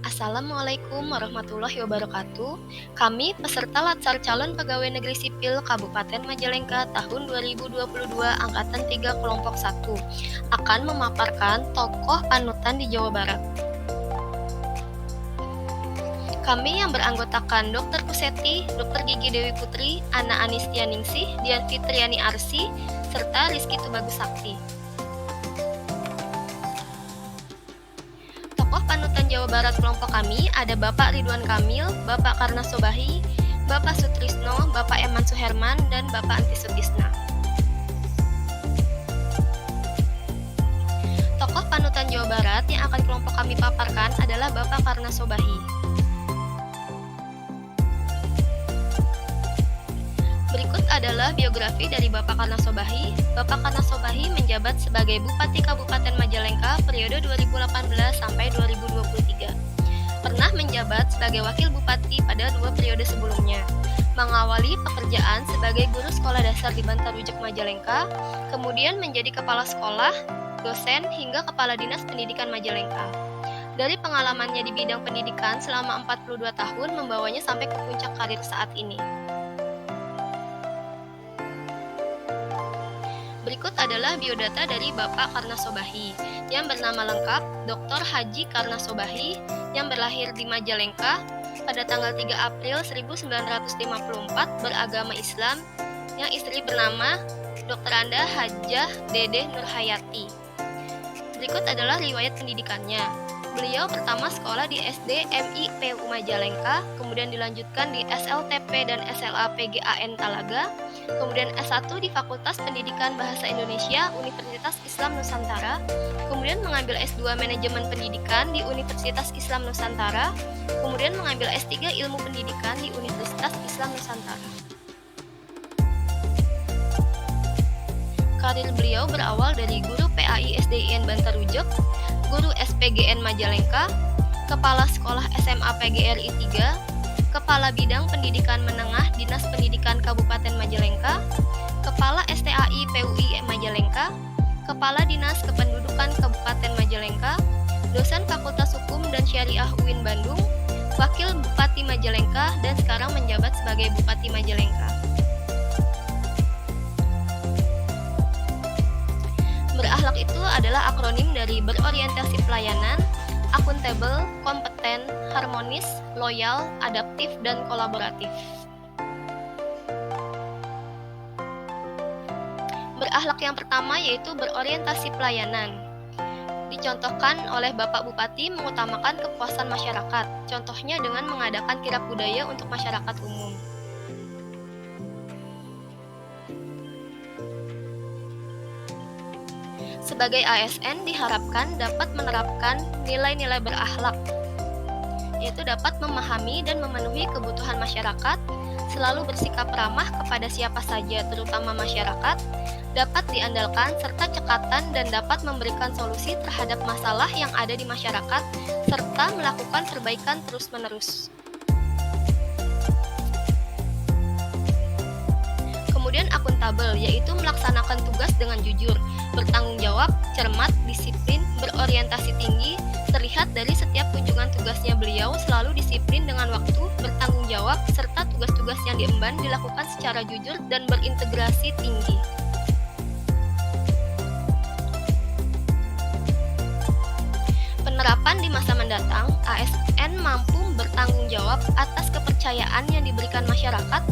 Assalamualaikum warahmatullahi wabarakatuh. Kami peserta Latsar Calon Pegawai Negeri Sipil Kabupaten Majalengka tahun 2022 angkatan 3 kelompok 1 akan memaparkan tokoh panutan di Jawa Barat. Kami yang beranggotakan Dr. Kuseti, Dr. Gigi Dewi Putri, Ana Anistia Ningsih, Dian Fitriani Arsi, serta Rizky Tubagus Sakti. Tokoh panutan Jawa Barat kelompok kami ada Bapak Ridwan Kamil, Bapak Karna Sobahi, Bapak Sutrisno, Bapak Eman Suherman, dan Bapak Anti Sutisna. Tokoh panutan Jawa Barat yang akan kelompok kami paparkan adalah Bapak Karna Sobahi. Berikut adalah biografi dari Bapak Karna Sobahi. Bapak Karna Sobahi menjabat sebagai Bupati Kabupaten Majalengka periode 2018 sampai 2023. Pernah menjabat sebagai Wakil Bupati pada 2 periode sebelumnya. Mengawali pekerjaan sebagai guru sekolah dasar di Bantarujak Majalengka, kemudian menjadi kepala sekolah, dosen, hingga kepala dinas pendidikan Majalengka. Dari pengalamannya di bidang pendidikan selama 42 tahun membawanya sampai ke puncak karir saat ini. Berikut adalah biodata dari Bapak Karna Sobahi, yang bernama lengkap Dr. Haji Karna Sobahi, yang berlahir di Majalengka pada tanggal 3 April 1954, beragama Islam, yang istri bernama Dr. Anda Hajah Dedeh Nurhayati. Berikut adalah riwayat pendidikannya. Beliau pertama sekolah di SD MIPU Majalengka, kemudian dilanjutkan di SLTP dan SLA PGAN Talaga, kemudian S1 di Fakultas Pendidikan Bahasa Indonesia Universitas Islam Nusantara, kemudian mengambil S2 Manajemen Pendidikan di Universitas Islam Nusantara, kemudian mengambil S3 Ilmu Pendidikan di Universitas Islam Nusantara. Karir beliau berawal dari guru PAI SDIN Bantarujak, guru SPGN Majalengka, kepala sekolah SMA PGRI 3, kepala bidang pendidikan menengah Dinas Pendidikan Kabupaten Majalengka, kepala STAI PUI Majalengka, kepala Dinas Kependudukan Kabupaten Majalengka, dosen Fakultas Hukum dan Syariah UIN Bandung, wakil Bupati Majalengka, dan sekarang menjabat sebagai Bupati Majalengka. Berakhlak itu adalah akronim dari berorientasi pelayanan, akuntabel, kompeten, harmonis, loyal, adaptif, dan kolaboratif. Berakhlak yang pertama yaitu berorientasi pelayanan. Dicontohkan oleh Bapak Bupati mengutamakan kepuasan masyarakat, contohnya dengan mengadakan kirab budaya untuk masyarakat umum. Sebagai ASN diharapkan dapat menerapkan nilai-nilai berakhlak, yaitu dapat memahami dan memenuhi kebutuhan masyarakat, selalu bersikap ramah kepada siapa saja terutama masyarakat, dapat diandalkan serta cekatan dan dapat memberikan solusi terhadap masalah yang ada di masyarakat, serta melakukan perbaikan terus-menerus. Kemudian akuntabel, yaitu melaksanakan tugas dengan jujur, bertanggung jawab, cermat, disiplin, berorientasi tinggi. Terlihat dari setiap kunjungan tugasnya beliau selalu disiplin dengan waktu, bertanggung jawab, serta tugas-tugas yang diemban dilakukan secara jujur dan berintegrasi tinggi. Penerapan di masa mendatang, ASN mampu bertanggung jawab atas kepercayaan yang diberikan masyarakat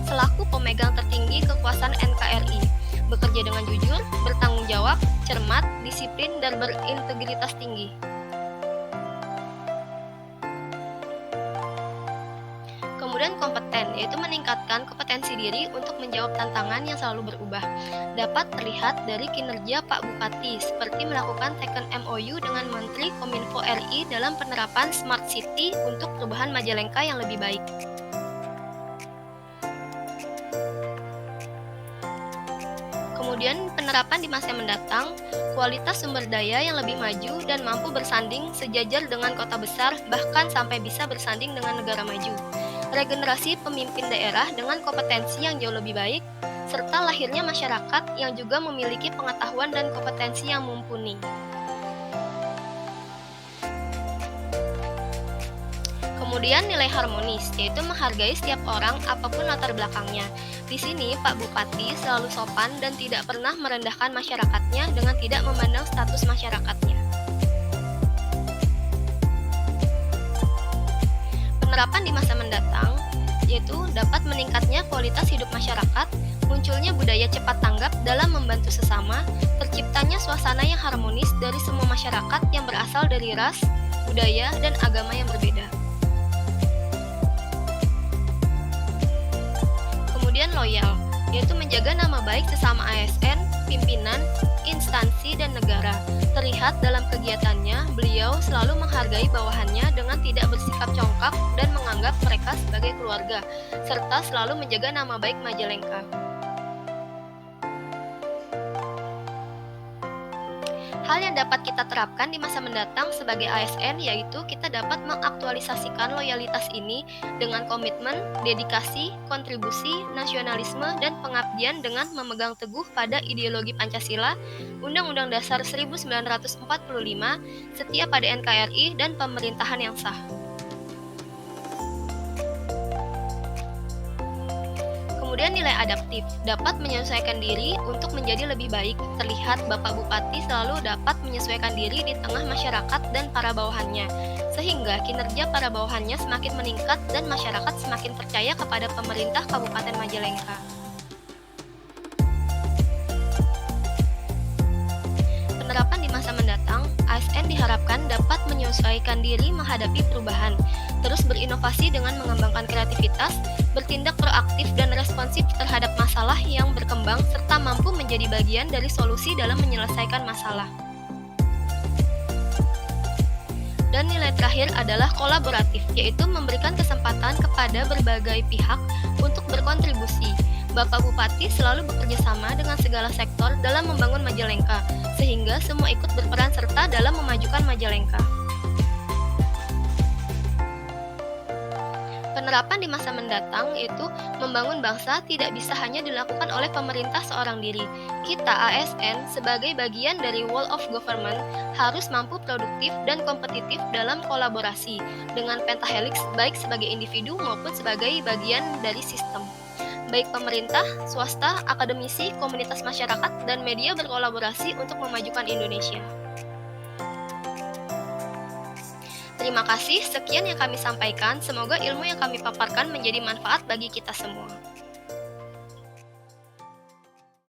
selaku pemegang tertinggi kekuasaan NKRI, bekerja dengan jujur, bertanggung jawab, cermat, disiplin, dan berintegritas tinggi. Kemudian kompeten, yaitu meningkatkan kompetensi diri untuk menjawab tantangan yang selalu berubah. Dapat terlihat dari kinerja Pak Bupati, seperti melakukan teken MOU dengan Menteri Kominfo RI dalam penerapan Smart City untuk perubahan Majalengka yang lebih baik. Kemudian penerapan di masa mendatang, kualitas sumber daya yang lebih maju dan mampu bersanding sejajar dengan kota besar, bahkan sampai bisa bersanding dengan negara maju. Regenerasi pemimpin daerah dengan kompetensi yang jauh lebih baik, serta lahirnya masyarakat yang juga memiliki pengetahuan dan kompetensi yang mumpuni. Kemudian nilai harmonis, yaitu menghargai setiap orang apapun latar belakangnya. Di sini Pak Bupati selalu sopan dan tidak pernah merendahkan masyarakatnya dengan tidak memandang status masyarakatnya. Penerapan di masa mendatang, yaitu dapat meningkatnya kualitas hidup masyarakat, munculnya budaya cepat tanggap dalam membantu sesama, terciptanya suasana yang harmonis dari semua masyarakat yang berasal dari ras, budaya, dan agama yang berbeda. Kemudian loyal, yaitu menjaga nama baik sesama ASN, pimpinan, instansi, dan negara. Terlihat dalam kegiatannya, beliau selalu menghargai bawahannya dengan tidak bersikap congkak dan menganggap mereka sebagai keluarga, serta selalu menjaga nama baik Majalengka. Hal yang dapat kita terapkan di masa mendatang sebagai ASN yaitu kita dapat mengaktualisasikan loyalitas ini dengan komitmen, dedikasi, kontribusi, nasionalisme, dan pengabdian dengan memegang teguh pada ideologi Pancasila, Undang-Undang Dasar 1945, setia pada NKRI, dan pemerintahan yang sah. Kemudian nilai adaptif, dapat menyesuaikan diri untuk menjadi lebih baik. Terlihat Bapak Bupati selalu dapat menyesuaikan diri di tengah masyarakat dan para bawahannya, sehingga kinerja para bawahannya semakin meningkat dan masyarakat semakin percaya kepada pemerintah Kabupaten Majalengka. Penerapan di masa mendatang, ASN diharapkan dapat menyesuaikan diri menghadapi perubahan, terus berinovasi dengan mengembangkan kreativitas, bertindak proaktif dan responsif terhadap masalah yang berkembang, serta mampu menjadi bagian dari solusi dalam menyelesaikan masalah. Dan nilai terakhir adalah kolaboratif, yaitu memberikan kesempatan kepada berbagai pihak untuk berkontribusi. Bapak Bupati selalu bekerja sama dengan segala sektor dalam membangun Majalengka, sehingga semua ikut berperan serta dalam memajukan Majalengka. Penerapan di masa mendatang yaitu membangun bangsa tidak bisa hanya dilakukan oleh pemerintah seorang diri. Kita ASN sebagai bagian dari whole of government harus mampu produktif dan kompetitif dalam kolaborasi dengan pentahelix baik sebagai individu maupun sebagai bagian dari sistem. Baik pemerintah, swasta, akademisi, komunitas masyarakat, dan media berkolaborasi untuk memajukan Indonesia. Terima kasih, sekian yang kami sampaikan. Semoga ilmu yang kami paparkan menjadi manfaat bagi kita semua.